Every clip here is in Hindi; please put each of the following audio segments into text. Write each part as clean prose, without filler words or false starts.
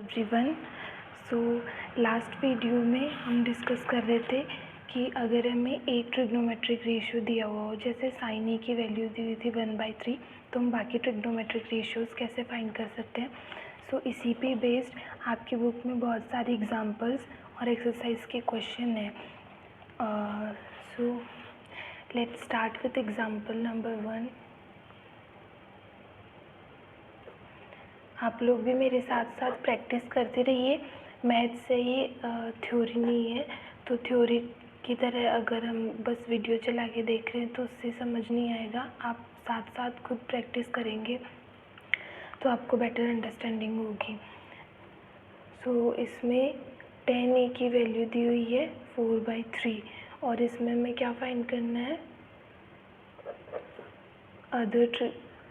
एवरीवन। सो लास्ट वीडियो में हम डिस्कस कर रहे थे कि अगर हमें एक ट्रिग्नोमेट्रिक रेशियो दिया हुआ हो, जैसे साइन ए की वैल्यू दी हुई थी 1/3, तो हम बाकी ट्रिग्नोमेट्रिक रेशियोज़ कैसे फाइंड कर सकते हैं। सो इसी पे बेस्ड आपकी बुक में बहुत सारे एग्जांपल्स और एक्सरसाइज के क्वेश्चन हैं। So let's start with example number 1। आप लोग भी मेरे साथ साथ प्रैक्टिस करते रहिए। मैथ से ये थ्योरी नहीं है, तो थ्योरी की तरह अगर हम बस वीडियो चला के देख रहे हैं तो उससे समझ नहीं आएगा। आप साथ साथ खुद प्रैक्टिस करेंगे तो आपको बेटर अंडरस्टैंडिंग होगी। सो इसमें 10a की वैल्यू दी हुई है 4/3 और इसमें हमें क्या फाइंड करना है,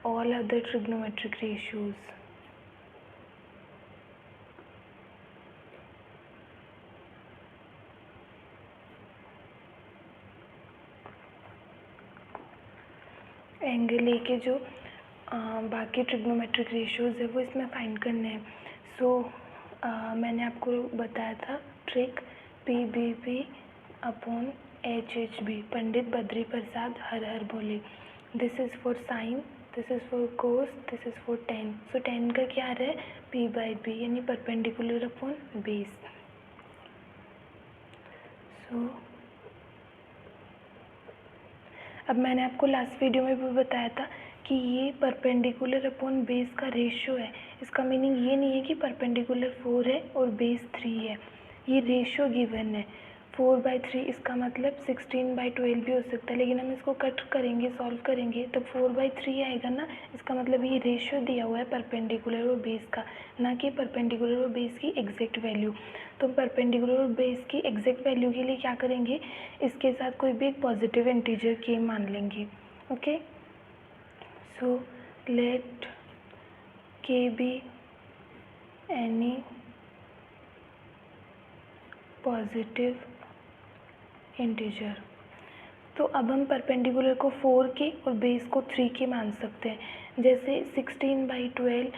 all other trigonometric ratios. Angle A के जो बाकी ट्रिग्नोमेट्रिक रेशियोज़ है वो इसमें फाइंड करने हैं। सो मैंने आपको बताया था trick PBB upon HHB, Pandit Badri Prasad हर हर बोले। This is for sine, this is for cos, this is for tan. So tan का क्या आ रहा है, P/B यानी परपेंडिकुलर अपॉन बेस। सो अब मैंने आपको लास्ट वीडियो में भी बताया था कि ये परपेंडिकुलर अपॉन बेस का रेशियो है। इसका मीनिंग ये नहीं है कि परपेंडिकुलर 4 है और बेस 3 है, ये रेशियो गिवन है 4/3। इसका मतलब 16/12 भी हो सकता है, लेकिन हम इसको कट करेंगे, सॉल्व करेंगे तब 4/3 आएगा ना। इसका मतलब ये रेशियो दिया हुआ है परपेंडिकुलर और बेस का, ना कि परपेंडिकुलर और बेस की एग्जैक्ट वैल्यू। तो हम परपेंडिकुलर और बेस की एग्जैक्ट वैल्यू के लिए क्या करेंगे, इसके साथ कोई भी एक पॉजिटिव इंटीजर के मान लेंगे। ओके, सो लेट के बी एनी पॉजिटिव इंटीजर। तो अब हम परपेंडिकुलर को 4 के और बेस को 3 के मान सकते हैं। जैसे 16/12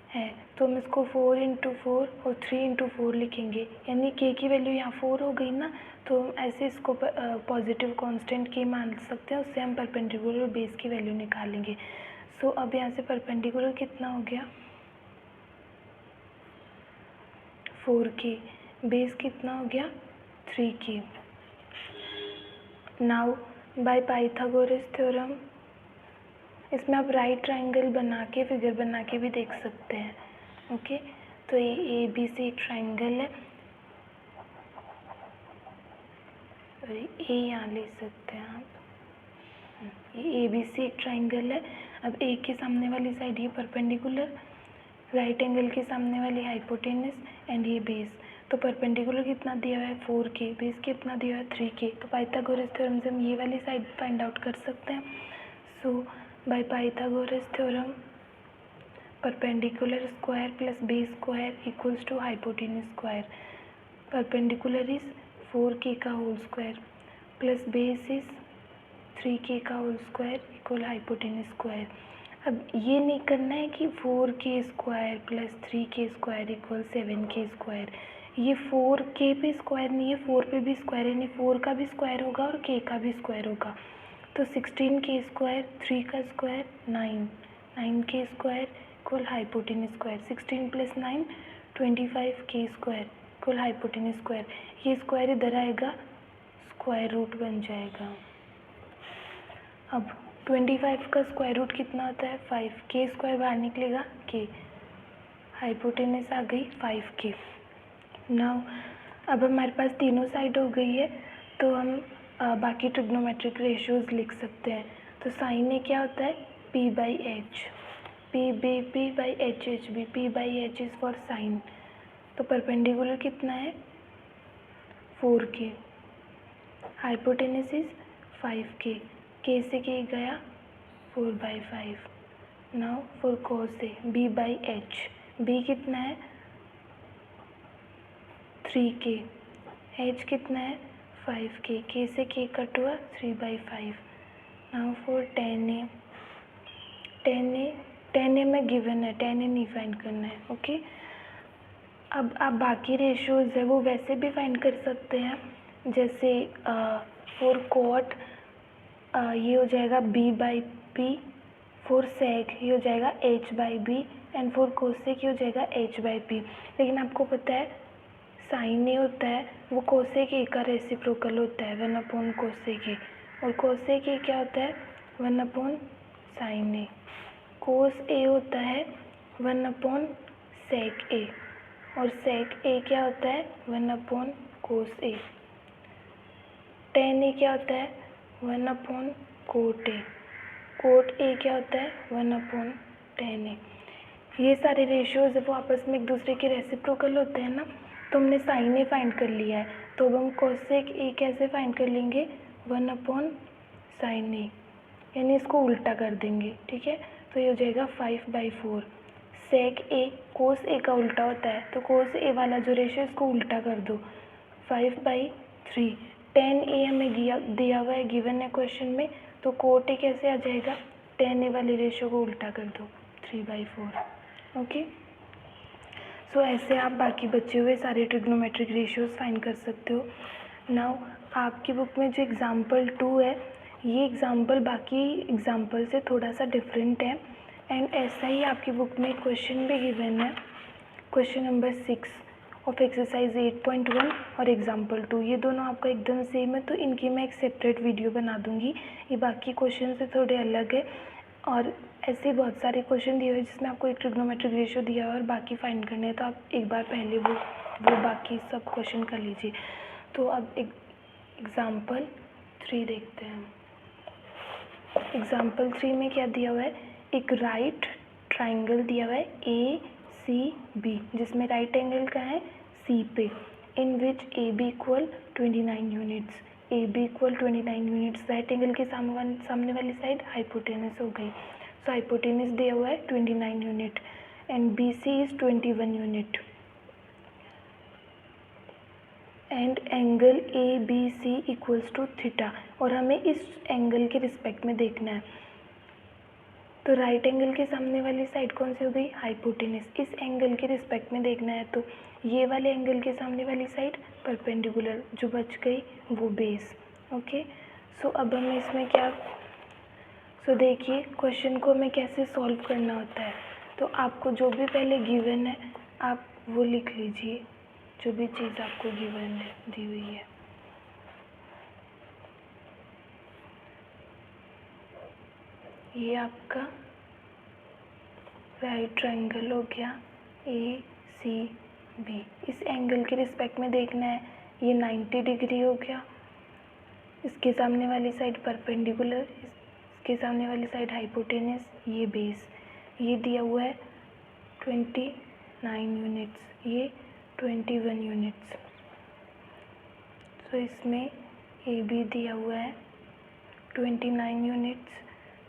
है तो हम इसको 4 × 4 और 3 × 4 लिखेंगे, यानी के की वैल्यू यहाँ 4 हो गई ना, तो हम ऐसे इसको पॉजिटिव कांस्टेंट के मान सकते हैं, उससे हम परपेंडिकुलर और बेस की वैल्यू निकालेंगे। सो अब यहाँ से परपेंडिकुलर कितना हो गया 4 के, बेस कितना हो गया 3 के। नाउ बाय पाइथागोरस थ्योरम, इसमें आप राइट ट्राइंगल बना के, फिगर बना के भी देख सकते हैं। ओके, तो ये ABC एक ट्राइंगल है और ये यहाँ ले सकते हैं आप। ये ABC एक ट्राइंगल है। अब ए के सामने वाली साइड ये परपेंडिकुलर, राइट एंगल के सामने वाली हाइपोटेनस एंड ये बेस। तो परपेंडिकुलर कितना दिया हुआ है 4 के, बेस कितना दिया हुआ है 3 के। तो पाइथागोरस थ्योरम से हम ये वाली साइड फाइंड आउट कर सकते हैं। So by Pythagoras theorem perpendicular square plus base square equals to hypotenuse square. Perpendicular is 4k का whole square plus base is 3k का whole square equal hypotenuse square. अब ये नहीं करना है कि 4k square plus 3k square equal 7k square. ये 4k पे स्क्वायर नहीं है, 4 पे भी स्क्वायर है, यानी 4 का भी स्क्वायर होगा और k का भी स्क्वायर होगा। तो 16k स्क्वायर, 3 का square 9, 9k square equal hypotenuse square, 16 + 9 25k square equal hypotenuse square. ये स्क्वायर इधर आएगा, स्क्वायर रूट बन जाएगा। अब 25 का स्क्वायर रूट कितना होता है 5, k स्क्वायर बाहर निकलेगा k, हाइपोटेनस आ गई 5k। नाउ अब हमारे पास तीनों साइड हो गई है, तो हम बाकी ट्रिग्नोमेट्रिक रेशियोज़ लिख सकते हैं। तो साइन ए क्या होता है P/H, PBB/HHB, P/H is for sine. तो परपेंडिकुलर कितना है 4k, hypotenuse is 5k, k से k गया 4/5। Now for cos A B/H, B कितना है 3k, h कितना है 5k, k से k कट हुआ 3/5। Now for tan a, tan a में गिवन है, tan a नहीं फाइंड करना है। ओके, अब आप बाकी रेशियोज़ है वो वैसे भी फाइंड कर सकते हैं, जैसे फॉर कॉट ये हो जाएगा b/p, फॉर सेक ये हो जाएगा h/b, एंड फॉर कोसेक ये हो जाएगा h/p। लेकिन आपको पता है साइन ए होता है वो कोसेक ए का रेसिप्रोकल होता है 1 कोसेक ए, और कोसेक ए क्या होता है 1 साइन ए। कोस ए होता है 1 सेक ए, और सेक ए क्या होता है 1 कोस ए। टेन ए क्या होता है 1 कोट ए। कोट ए क्या होता है 1 टेन ए। ये सारे रेशियोज़ है वो आपस में एक दूसरे के रेसिप्रोकल होते हैं ना, तो हमने साइन ए फाइंड कर लिया है, तो अब हम कोसेक ए कैसे फाइंड कर लेंगे 1 साइन ए, यानी इसको उल्टा कर देंगे, ठीक है। तो ये हो जाएगा 5/4। सेक ए कोस ए का उल्टा होता है, तो कोस ए वाला जो रेशियो इसको उल्टा कर दो 5/3। टेन ए हमें दिया हुआ है गिवन है क्वेश्चन में, तो कोट ए कैसे आ जाएगा, टेन ए वाले रेशियो को उल्टा कर दो 3/4। ओके, सो ऐसे आप बाकी बचे हुए सारे ट्रिग्नोमेट्रिक रेशियोज़ फाइंड कर सकते हो। नाउ आपकी बुक में जो एग्जाम्पल 2 है, ये एग्जाम्पल बाकी एग्जाम्पल से थोड़ा सा डिफरेंट है, एंड ऐसा ही आपकी बुक में क्वेश्चन भी गिवन है, क्वेश्चन नंबर 6 ऑफ एक्सरसाइज 8.1 और एग्जाम्पल 2, ये दोनों आपका एकदम सेम है, तो इनकी मैं एक सेपरेट वीडियो बना दूंगी। ये बाकी क्वेश्चन से थोड़े अलग है, और ऐसे बहुत सारे क्वेश्चन दिए हुए हैं जिसमें आपको एक ट्रिग्नोमेट्रिक रेशियो दिया हुआ है और बाकी फाइंड करने हैं, तो आप एक बार पहले वो बाकी सब क्वेश्चन कर लीजिए। तो अब एग्जाम्पल 3 देखते हैं। एग्जाम्पल 3 में क्या दिया हुआ है, एक राइट ट्राइंगल दिया हुआ है ACB, जिसमें राइट एंगल का है C पे, इन विच AB equal 29 units. AB equal 29 units, right angle के सामने वाली साइड हाइपोटेनस हो गई, सो हाइपोटेनस दिया हुआ है 29 unit, and BC is 21 unit, and angle ABC equals to theta, और हमें इस एंगल के रिस्पेक्ट में देखना है। तो राइट एंगल के सामने वाली साइड कौन सी हो गई, हाइपोटेनस, इस एंगल के रिस्पेक्ट में देखना है, तो ये वाले एंगल के सामने वाली साइड परपेंडिकुलर, जो बच गई वो बेस। ओके, सो अब हमें इसमें क्या, सो देखिए क्वेश्चन को हमें कैसे सॉल्व करना होता है। तो आपको जो भी पहले गिवन है आप वो लिख लीजिए, जो भी चीज़ आपको गिवन है दी हुई है। ये आपका राइट ट्रायंगल हो गया ACB, इस एंगल के रिस्पेक्ट में देखना है, ये 90 डिग्री हो गया, इसके सामने वाली साइड परपेंडिकुलर, इसके सामने वाली साइड हाइपोटेनस, ये बेस, ये दिया हुआ है 29 यूनिट्स, ये 21 यूनिट्स, तो इसमें AB दिया हुआ है 29 यूनिट्स,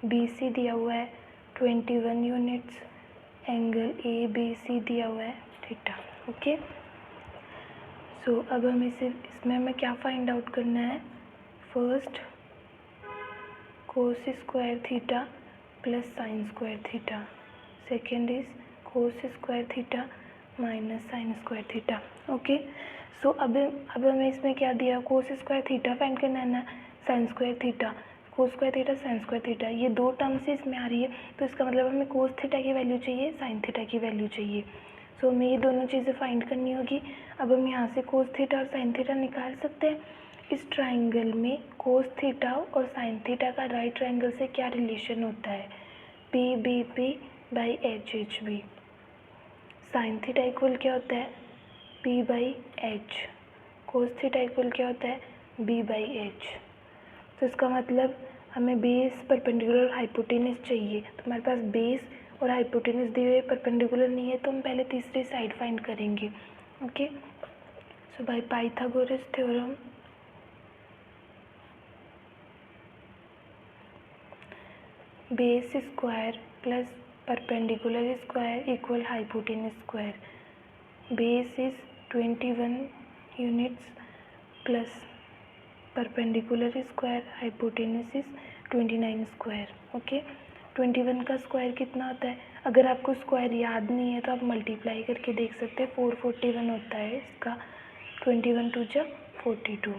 BC दिया हुआ है 21 यूनिट्स, एंगल ABC दिया हुआ है थीटा। ओके, सो अब हम इसमें हमें क्या फाइंड आउट करना है, first cos square theta plus sine square theta, second is cos square theta minus sine square theta. Okay, so अब हमें इसमें क्या दिया, कोस स्क्वायर थीटा फाइंड करना है ना, साइन स्क्वायर थीटा, कोस square theta sine square theta, ये दो टर्म्स इसमें आ रही है, तो इसका मतलब हमें कोस थीटा की वैल्यू चाहिए, साइन थीटा की वैल्यू चाहिए, सो हमें ये दोनों चीज़ें फाइंड करनी होगी। अब हम यहाँ से कोस थीटा और साइन थीटा निकाल सकते हैं। इस ट्राइंगल में कोस थीटा और साइन थीटा का राइट ट्राइंगल से क्या रिलेशन होता है, PBP/HHB। साइन थीटा इक्वल क्या होता है, P/H, कोस थीटा इक्वल क्या होता है, B/H। तो इसका मतलब हमें बेस परपेंडिकुलर और हाइपोटेनस चाहिए, तो हमारे पास बेस और हाइपोटेनस दिए हुए परपेंडिकुलर नहीं है, तो हम पहले तीसरी साइड फाइंड करेंगे। Okay, so by Pythagoras theorem base square plus perpendicular square equal hypotenuse square, base is 21 units plus perpendicular square, hypotenuse is 29 square. Okay, 21 का स्क्वायर कितना होता है, अगर आपको स्क्वायर याद नहीं है तो आप मल्टीप्लाई करके देख सकते हैं। 441 होता है इसका, 21 2 जा 42,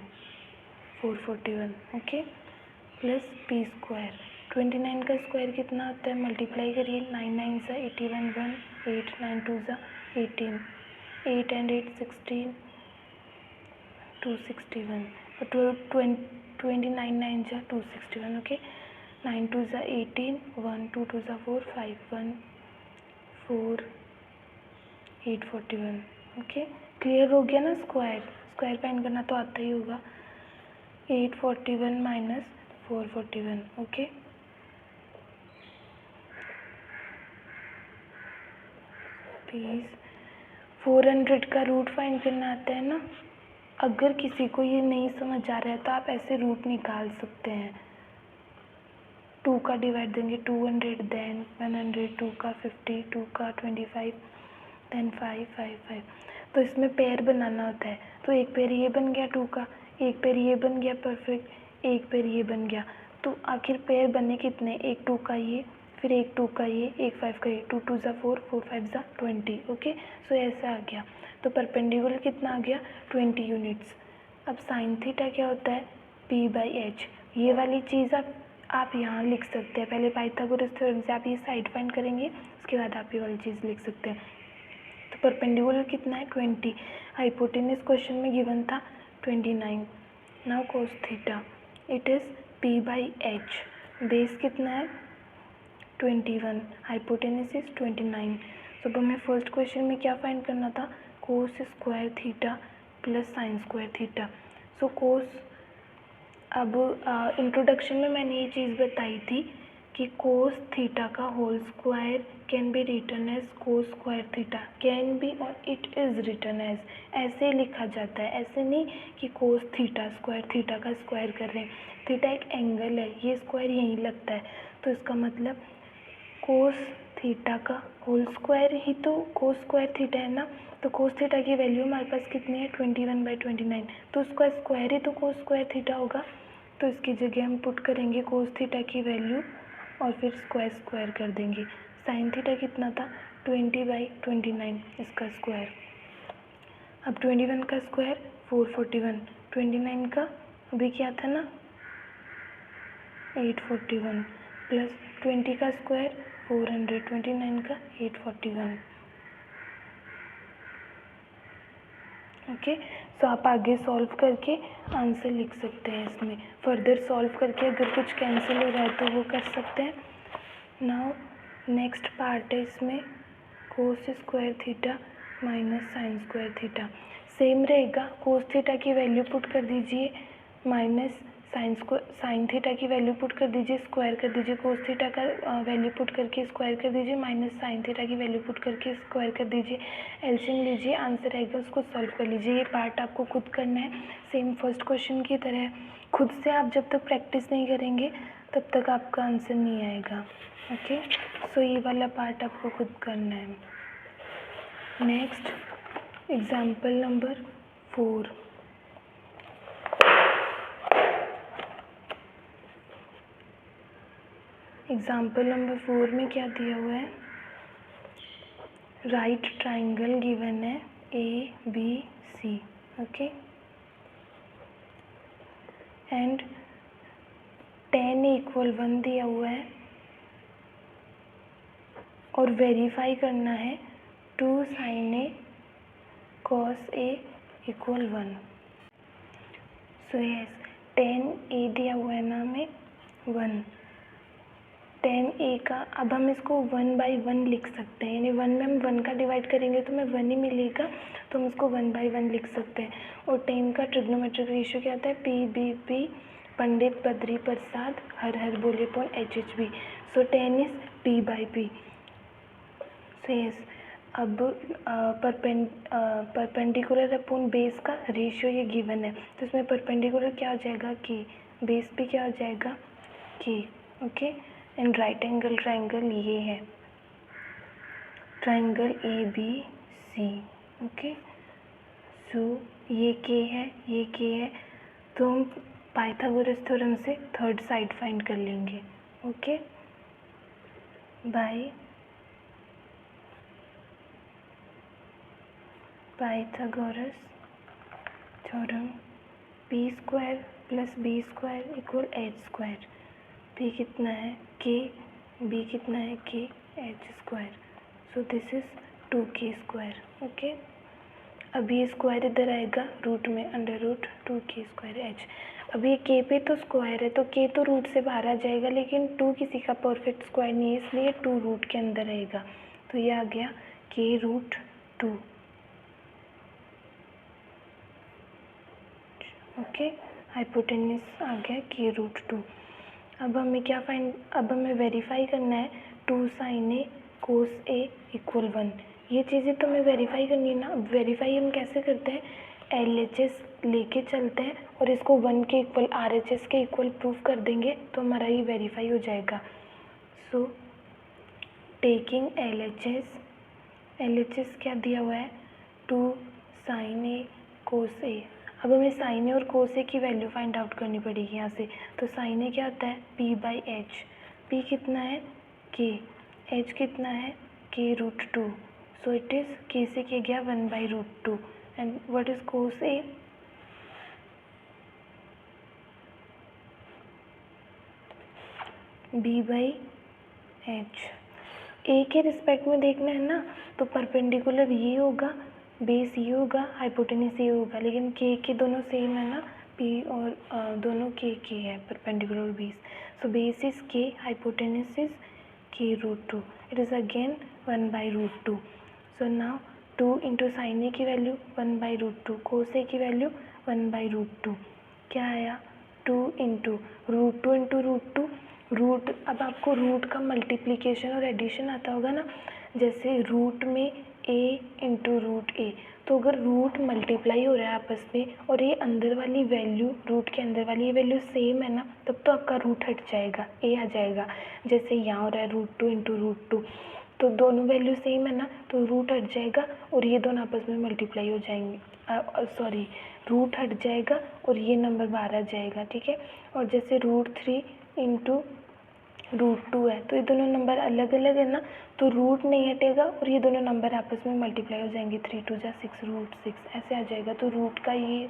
441 ओके, प्लस पी स्क्वायर। 29 का स्क्वायर कितना होता है, मल्टीप्लाई करिए, 9 9 सा 81 1, 8 9 2 सा 18, 8 and 8 16, 261 और 29 9 जा 261 ओके। 9 2 सा 18, 1 2 2 सा 4, 5 1 4, 841 ओके। क्लियर हो गया ना, स्क्वायर फाइंड करना तो आता ही होगा। 841 माइनस 441 ओके। प्लीज़ 400 का रूट फाइंड करना आता है ना। अगर किसी को ये नहीं समझ आ रहा है तो आप ऐसे रूट निकाल सकते हैं। 2 का डिवाइड देंगे 200, देन 100, 2 का 50, 2 का 25, देन 5 5 5। तो इसमें पेयर बनाना होता है। तो एक पेयर ये बन गया 2 का, एक पेयर ये बन गया परफेक्ट, एक पेयर ये बन गया। तो आखिर पेयर बने कितने, एक 2 का ये, फिर एक 2 का ये, एक 5 का ये, 2 2 ज़ा 4, 4 5 ज़ा 20 ओके। सो ऐसा आ गया। तो परपेंडिकुलर कितना आ गया, 20 यूनिट्स। अब साइन थीटा क्या होता है, p/h। ये वाली चीज़ आप यहाँ लिख सकते हैं। पहले पाइथागोरस थ्योरम से आप ये साइड फाइंड करेंगे, उसके बाद आप ये वाली चीज़ लिख सकते हैं। तो परपेंडिकुलर कितना है, 20। हाइपोटेनस क्वेश्चन में गिवन था 29। Now cos theta it is p/h। Base कितना है, 21, हाइपोटेनस इज 29। तो हमें फर्स्ट क्वेश्चन में क्या फाइंड करना था, cos square theta plus sine square theta. So cos, अब इंट्रोडक्शन में मैंने ये चीज़ बताई थी कि कोस थीटा का whole square can be written as cos square theta, can be और इट इज़ रिटन एज, ऐसे लिखा जाता है। ऐसे नहीं कि कोस थीटा स्क्वायर, थीटा का स्क्वायर कर रहे हैं। थीटा एक एंगल है, ये स्क्वायर यहीं लगता है। तो इसका मतलब कोस थीटा का होल स्क्वायर ही तो कोस स्क्वायर थीटा है ना। तो कोस थीटा की वैल्यू हमारे पास कितनी है, 21/29। तो उसका स्क्वायर ही तो कोस स्क्वायर थीटा होगा। तो इसकी जगह हम पुट करेंगे कोस थीटा की वैल्यू और फिर स्क्वायर कर देंगे। साइन थीटा कितना था, 20/29 इसका स्क्वायर। अब 21 का स्क्वायर 441, 29 का अभी क्या था ना 841, प्लस 20 का स्क्वायर 400, 29 का 841 ओके। सो आप आगे सॉल्व करके आंसर लिख सकते हैं। इसमें फर्दर सॉल्व करके अगर कुछ कैंसिल हो रहा है तो वो कर सकते हैं। नाउ नेक्स्ट पार्ट है इसमें कोस square theta minus sine square theta. Same रहेगा, कोस थीटा की वैल्यू पुट कर दीजिए, माइनस साइन थीटा की वैल्यू पुट कर दीजिए, स्क्वायर कर दीजिए। कोस थीटा का वैल्यू पुट करके स्क्वायर कर दीजिए, माइनस साइन थीटा की वैल्यू पुट करके स्क्वायर कर दीजिए। एलसीएम लीजिए, आंसर आएगा, उसको सॉल्व कर लीजिए। ये पार्ट आपको खुद करना है, सेम फर्स्ट क्वेश्चन की तरह। खुद से आप जब तक प्रैक्टिस नहीं करेंगे तब तक आपका आंसर नहीं आएगा ओके। सो ये वाला पार्ट आपको खुद करना है। Next example number 4। Example number 4 में क्या दिया हुआ है, राइट ट्राइंगल गिवन है ABC ओके, एंड tan = 1 दिया हुआ है और वेरीफाई करना है 2 sin A cos A = 1। So yes, tan A दिया हुआ है ना हमें 1, tan A का, अब हम इसको 1/1 लिख सकते हैं, यानी 1 में हम 1 का डिवाइड करेंगे तो हमें 1 ही मिलेगा, तो हम इसको 1/1 लिख सकते हैं। और tan का ट्रिग्नोमेट्रिक रेशियो क्या आता है, PBP, पंडित बद्री प्रसाद हर हर बोले upon HHB। So tan is P/P। So yes, अब परपेंडिकुलर अपॉन बेस का रेशियो ये गिवन है, तो इसमें परपेंडिकुलर क्या हो जाएगा, K, बेस भी क्या हो जाएगा, K okay. And right angle triangle ये है, ट्राइंगल ABC ओके। सो ये K है, ये K है, तो हम पाइथागोरस थ्योरम से थर्ड साइड फाइंड कर लेंगे okay. By. Pythagoras theorem P square plus B square equal H square. P कितना है के, बी कितना है K, H square. So this is 2k square. Okay, अब ये स्क्वायर इधर आएगा रूट में, under root 2k square H. अब ये के पे तो स्क्वायर है तो के तो रूट से बाहर आ जाएगा, लेकिन 2 किसी का परफेक्ट स्क्वायर नहीं है, इसलिए 2 रूट के अंदर रहेगा। तो ये आ गया के रूट 2। ओके, हाइपोटेन्यूस आ गया के रूट 2। अब हमें वेरीफाई करना है 2 साइन ए कोस ए इक्वल 1। ये चीज़ें तो हमें वेरीफाई करनी है ना। अब वेरीफाई हम कैसे करते हैं, LHS लेके चलते हैं और इसको 1 के इक्वल RHS के इक्वल प्रूफ कर देंगे तो हमारा ये वेरीफाई हो जाएगा। सो टेकिंग LHS क्या दिया हुआ है, 2 साइन ए कोस ए। अब हमें साइन ए और कोस ए की वैल्यू फाइंड आउट करनी पड़ेगी यहाँ से। तो साइन ए क्या होता है P/H। P कितना है K, H कितना है K root 2। So it is K से क्या गया 1/√2। And what is cos A, B/H। A के रिस्पेक्ट में देखना है ना, तो परपेंडिकुलर ये होगा, बेस ये होगा, हाइपोटेन्यूस ये होगा, लेकिन के दोनों सेम है ना, पी और दोनों के है perpendicular base. So base is k, hypotenuse is k root 2। It is again 1/√2। So now 2 into sine A की वैल्यू 1/√2, कोस ए की वैल्यू 1/√2। क्या आया 2 इंटू √2 रूट। अब आपको रूट का मल्टीप्लिकेशन और एडिशन आता होगा ना, जैसे रूट में a इंटू रूट ए। तो अगर रूट मल्टीप्लाई हो रहा है आपस में और ये अंदर वाली वैल्यू, रूट के अंदर वाली ये वैल्यू सेम है ना, तब तो आपका रूट हट जाएगा, a आ जाएगा। जैसे यहाँ हो रहा है √2 इंटू √2, तो दोनों वैल्यू सेम है ना, तो रूट हट जाएगा और ये दोनों आपस में मल्टीप्लाई हो जाएंगे। रूट हट जाएगा और ये नंबर बाहर आ जाएगा, ठीक है। और जैसे √3 इंटू √2 है, तो ये दोनों नंबर अलग अलग है ना, तो रूट नहीं हटेगा और ये दोनों नंबर आपस में मल्टीप्लाई हो जाएंगे। 3 2 जा 6 √6 ऐसे आ जाएगा। तो रूट का ये,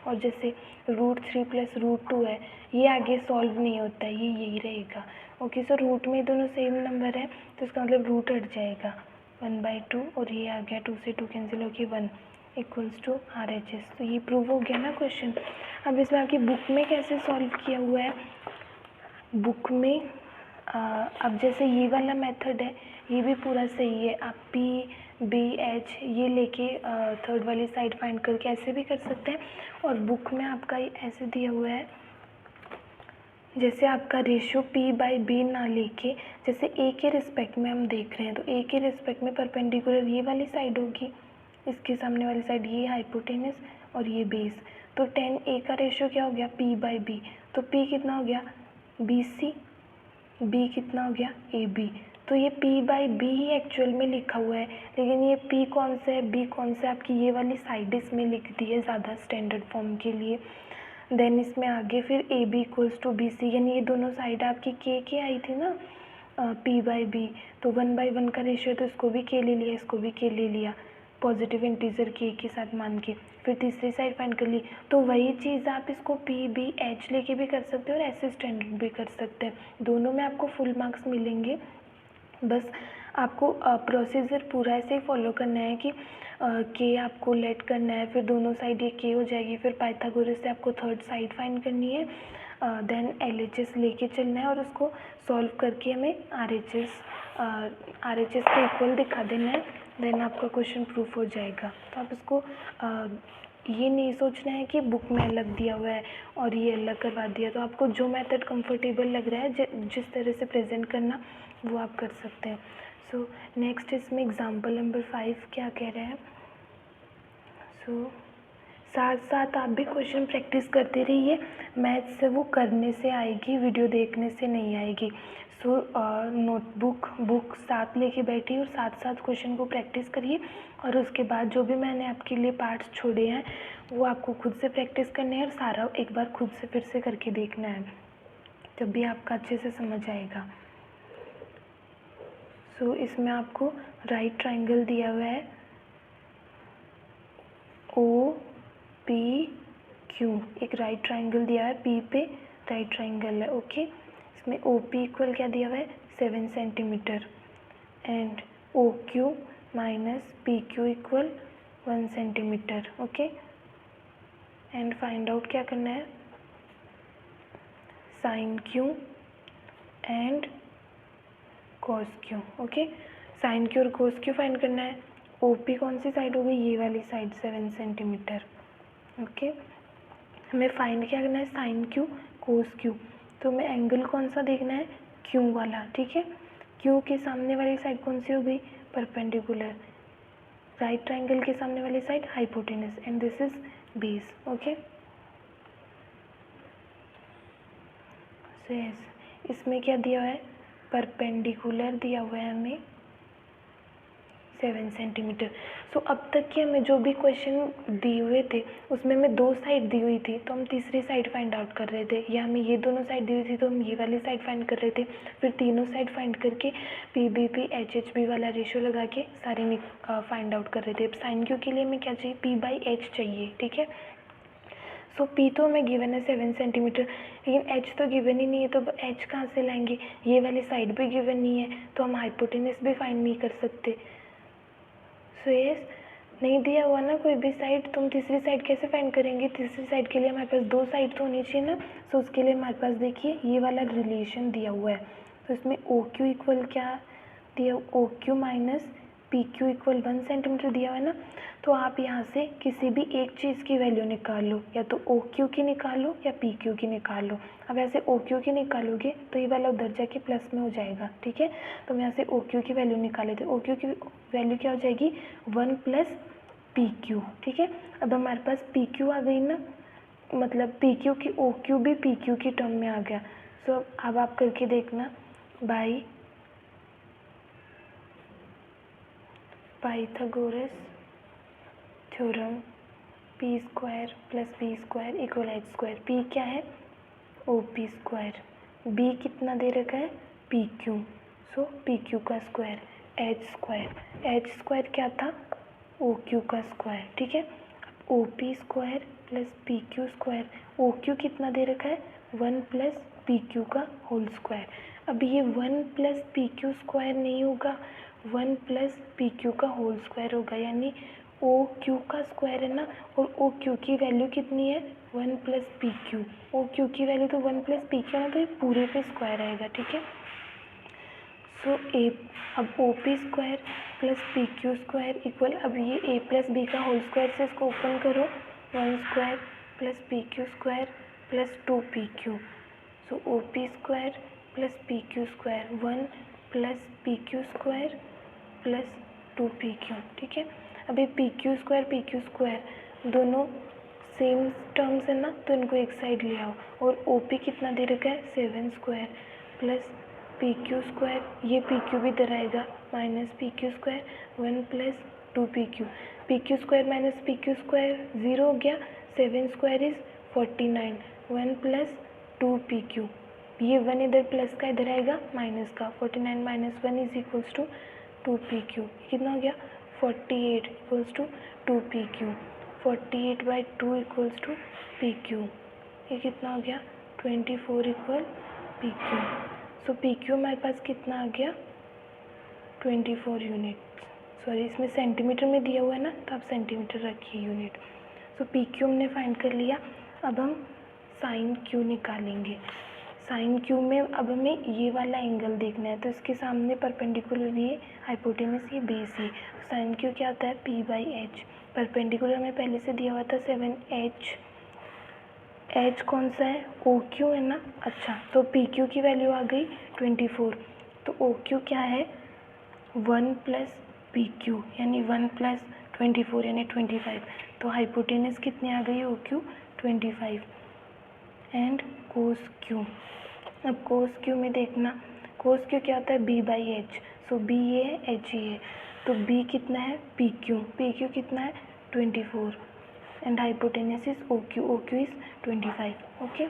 और जैसे √3 प्लस √2 है, ये आगे सॉल्व नहीं होता है, ये यही रहेगा। ओके, सो रूट में दोनों सेम नंबर है तो इसका मतलब रूट हट जाएगा 1/2 और ये आ गया 2 से 2 कैंसिल होके 1 इक्वल्स टू RHS। तो ये प्रूव हो गया ना क्वेश्चन। अब इसमें आपकी बुक में कैसे सॉल्व किया हुआ है, बुक में अब जैसे ये वाला मेथड है ये भी पूरा सही है। आप P/B/H ये लेके थर्ड वाली साइड फाइंड करके ऐसे भी कर सकते हैं। और बुक में आपका ऐसे दिया हुआ है, जैसे आपका रेशियो P/B ना लेके, जैसे A के रिस्पेक्ट में हम देख रहे हैं, तो A के रिस्पेक्ट में परपेंडिकुलर ये वाली साइड होगी, इसके सामने वाली साइड ये हाइपोटेनस और ये बेस। तो 10A का रेशियो क्या हो गया P/B। तो P कितना हो गया BC, B कितना हो गया AB। तो ये P/B ही एक्चुअल में लिखा हुआ है, लेकिन ये P कौन सा है B कौन सा है, आपकी ये वाली साइड इसमें लिख दी है ज़्यादा स्टैंडर्ड फॉर्म के लिए। देन इसमें आगे फिर AB इक्वल्स टू BC, यानी ये दोनों साइड आपकी के आई थी ना P/B। तो 1/1 का रेशियो, तो इसको भी के ले लिया, इसको भी के ले लिया, पॉजिटिव इंटीजर के साथ मान के। फिर तीसरी साइड फाइंड कर ली। तो वही चीज़ आप इसको P/B/H लेके भी कर सकते हो और ऐसे स्टैंडर्ड भी कर सकते हैं। दोनों में आपको फुल मार्क्स मिलेंगे। बस आपको प्रोसीजर पूरा ऐसे ही फॉलो करना है कि के आपको लेट करना है, फिर दोनों साइड ये के हो जाएगी, फिर पाइथागोरस से आपको थर्ड साइड फाइंड करनी है, देन LHS लेके चलना है और उसको सॉल्व करके हमें RHS के इक्वल दिखा देना है। देन आपका क्वेश्चन प्रूफ हो जाएगा। तो आप इसको ये नहीं सोचना है कि बुक में अलग दिया हुआ है और ये अलग करवा दिया। तो आपको जो मेथड कंफर्टेबल लग रहा है, जिस तरह से प्रेजेंट करना वो आप कर सकते हैं। सो नेक्स्ट इसमें एग्जाम्पल नंबर 5 क्या कह रहे हैं। सो साथ साथ आप भी क्वेश्चन प्रैक्टिस करते रहिए, मैथ्स से वो करने से आएगी, वीडियो देखने से नहीं आएगी। सो बुक साथ लेके बैठिए और साथ साथ क्वेश्चन को प्रैक्टिस करिए। और उसके बाद जो भी मैंने आपके लिए पार्ट्स छोड़े हैं वो आपको खुद से प्रैक्टिस करने हैं और सारा एक बार खुद से फिर से करके देखना है, तब भी आपका अच्छे से समझ आएगा। सो इसमें आपको राइट ट्रायंगल दिया हुआ है, ओ पी क्यू, एक राइट ट्राइंगल दिया है, पी पे राइट ट्राइंगल है, ओके। इसमें ओ पी इक्वल क्या दिया हुआ है 7 centimetre and O Q minus P Q equal 1 centimetre, okay. And find out क्या करना है, sine Q and cos Q, okay. Sine Q और कॉस क्यू फाइंड करना है। ओ पी कौन सी साइड हो गई, ये वाली साइड 7 सेंटीमीटर, ओके। हमें फाइंड क्या करना है, साइन क्यू कोस क्यू। तो हमें एंगल कौन सा देखना है, क्यू वाला, ठीक है। क्यू के सामने वाली साइड कौन सी हो गई, परपेंडिकुलर। राइट ट्राइंगल के सामने वाली side hypotenuse and this is base, okay. So yes, इसमें क्या दिया हुआ है, परपेंडिकुलर दिया हुआ है हमें 7 सेंटीमीटर। सो अब तक के हमें जो भी क्वेश्चन दिए हुए थे उसमें हमें 2 साइड दी हुई थी, तो हम तीसरी साइड फाइंड आउट कर रहे थे, या हमें ये दोनों साइड दी हुई थी तो हम ये वाली साइड फाइंड कर रहे थे। फिर तीनों साइड फाइंड करके P B P H H B वाला रेशियो लगा के सारे फाइंड आउट कर रहे थे। अब साइन क्यू के लिए हमें क्या चाहिए, पी बाई एच चाहिए, ठीक है। सो पी तो हमें गिवन है 7 सेंटीमीटर, लेकिन एच तो गिवन ही नहीं है, तो एच कहाँ से लाएंगे, ये वाली साइड भी गिवन नहीं है, तो हम हाइपोटेनस भी फाइंड नहीं कर सकते। सो यस, नहीं दिया हुआ ना कोई भी साइड, तुम तीसरी साइड कैसे फाइंड करेंगे, तीसरी साइड के लिए हमारे पास 2 साइड तो होनी चाहिए ना। सो उसके लिए हमारे पास देखिए ये वाला रिलेशन दिया हुआ है, तो इसमें ओ क्यू इक्वल क्या दिया, O Q minus P Q equal 1 centimetre दिया हुआ है ना। तो आप यहाँ से किसी भी एक चीज़ की वैल्यू निकाल लो, या तो ओ क्यू की निकाल लो या पी क्यू की निकाल लो। अब ऐसे ओ क्यू की निकालोगे तो ये वाला उधर जाके प्लस में हो जाएगा, ठीक है। तो हम यहाँ से ओ क्यू की वैल्यू निकाले थे, ओ क्यू की वैल्यू क्या हो जाएगी 1 प्लस पी क्यू, ठीक है। अब हमारे पास पी क्यू आ गई ना, मतलब पी क्यू की ओ क्यू भी पी क्यू की टर्म में आ गया। सो अब आप करके देखना, by Pythagoras theorem P square plus B square equal H square. P क्या है, ओ पी स्क्वायर, बी कितना दे रखा है, P Q, so P Q का square, H square, H square क्या था, ओ क्यू का स्क्वायर, ठीक है। O P square plus P Q square, O Q कितना दे रखा है 1 प्लस पी क्यू का होल स्क्वायर। अब ये 1 प्लस पी क्यू स्क्वायर नहीं होगा, 1 प्लस पी क्यू का होल स्क्वायर होगा, यानी ओ क्यू का स्क्वायर है ना, और ओ क्यू की वैल्यू कितनी है 1 plus P Q, O Q की वैल्यू तो 1 प्लस पी क्यू है, तो ये पूरे पे स्क्वायर आएगा, ठीक है। सो ए, अब O P square plus P Q square equal, अब ये ए प्लस बी का होल स्क्वायर से इसको ओपन करो, 1 square plus P Q square plus 2 P Q. So O P square plus P Q square 1 plus P Q square plus 2 P Q, ठीक है। अभी पी क्यू स्क्वायर दोनों सेम टर्म्स है ना, तो इनको एक साइड ले आओ, और ओ पी कितना दे रखा है 7 square plus P Q square, ये पी क्यू भी इधर आएगा, minus P Q square 1 plus 2 P Q square minus P Q square 0 हो गया, 7 square is 49, 1 plus 2 P Q, ये 1 इधर प्लस का इधर आएगा माइनस का, 49 minus 1 is equals to 2 P Q, कितना हो गया 48 equals to 2 P Q, 48 by 2 equals to P Q, ये कितना हो गया 24 equal P Q. So P Q हमारे पास कितना आ गया 24 यूनिट, सॉरी इसमें सेंटीमीटर में दिया हुआ है ना, तो आप सेंटीमीटर रखिए यूनिट। सो पी क्यू हमने फाइंड कर लिया। अब हम साइन क्यू निकालेंगे। साइन क्यू में अब हमें ये वाला एंगल देखना है, तो इसके सामने परपेंडिकुलर ये हाइपोटेनस ये बेस है। साइन क्यू क्या होता है पी बाई एच, परपेंडिकुलर में पहले से दिया हुआ था 7 एच कौन सा है ओ क्यू है ना, अच्छा तो पी क्यू की वैल्यू आ गई 24, तो ओ क्यू क्या है 1 प्लस पी क्यू यानी 1 प्लस 24 यानी 25, तो हाइपोटेनस कितनी आ गई O Q 25 and cos Q. अब कोस क्यू में देखना, कोस क्यू क्या होता है B by H, so B ये है एच ये है, तो बी कितना है पी क्यू कितना है 24 and hypotenuse is O Q is 25, okay.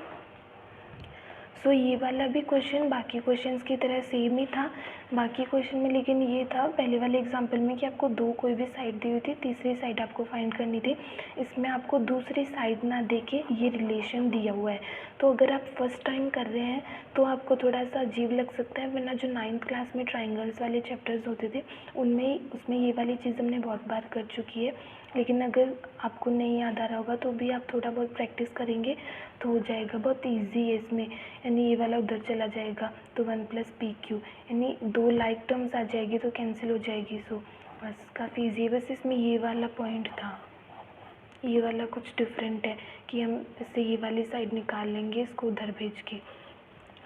So ये वाला भी क्वेश्चन बाकी क्वेश्चंस की तरह सेम ही था, बाकी क्वेश्चन में लेकिन ये था पहले वाले एग्जाम्पल में कि आपको दो कोई भी साइड दी हुई थी, तीसरी साइड आपको फाइंड करनी थी। इसमें आपको दूसरी साइड ना दे के ये रिलेशन दिया हुआ है। तो अगर आप फर्स्ट टाइम कर रहे हैं तो आपको थोड़ा सा अजीब लग सकता है, वरना जो 9th क्लास में ट्राइंगल्स वाले चैप्टर्स होते थे उसमें ये वाली चीज़ हमने बहुत बार कर चुकी है। लेकिन अगर आपको नहीं याद आ रहा होगा तो भी आप थोड़ा बहुत प्रैक्टिस करेंगे तो हो जाएगा। बहुत ईजी है इसमें, यानी ये वाला उधर चला जाएगा तो 1 + PQ, यानी दो लाइक टर्म्स आ जाएगी तो कैंसिल हो जाएगी। सो बस काफ़ी ईजी है। बस इसमें ये वाला पॉइंट था, ये वाला कुछ डिफरेंट है कि हम इससे ये वाली साइड निकाल लेंगे इसको उधर भेज के।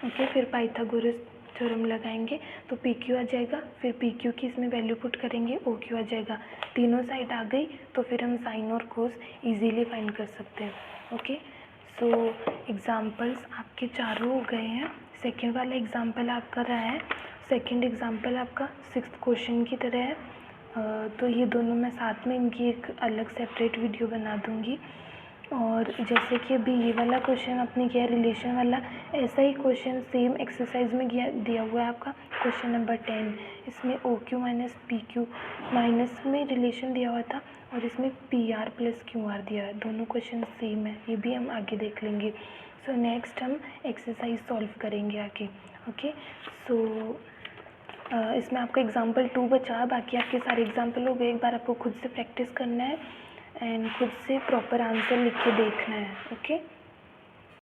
ओके, फिर पाइथागोरस थ्योरम लगाएंगे तो PQ आ जाएगा, फिर PQ की इसमें वैल्यू पुट करेंगे, OQ आ जाएगा। तीनों साइड आ गई तो फिर हम साइन और कोस इजीली फाइंड कर सकते हैं। ओके, सो एग्जांपल्स आपके चारों हो गए हैं। सेकंड वाला एग्जांपल आपका रहा है, सेकंड एग्जांपल आपका 6th क्वेश्चन की तरह है। तो ये दोनों मैं साथ में इनकी एक अलग सेपरेट वीडियो बना दूँगी। और जैसे कि अभी ये वाला क्वेश्चन आपने किया रिलेशन वाला, ऐसा ही क्वेश्चन सेम एक्सरसाइज में दिया हुआ है आपका क्वेश्चन नंबर 10। इसमें OQ - PQ माइनस में रिलेशन दिया हुआ था और इसमें PR + QR दिया है। दोनों क्वेश्चन सेम है, ये भी हम आगे देख लेंगे। सो नेक्स्ट हम एक्सरसाइज सॉल्व करेंगे आगे। ओके, सो इसमें आपका एग्जाम्पल 2 बचा, बाकी आपके सारे एग्जाम्पल हो गए। एक बार आपको खुद से प्रैक्टिस करना है एंड खुद से प्रॉपर आंसर लिख के देखना है। ओके।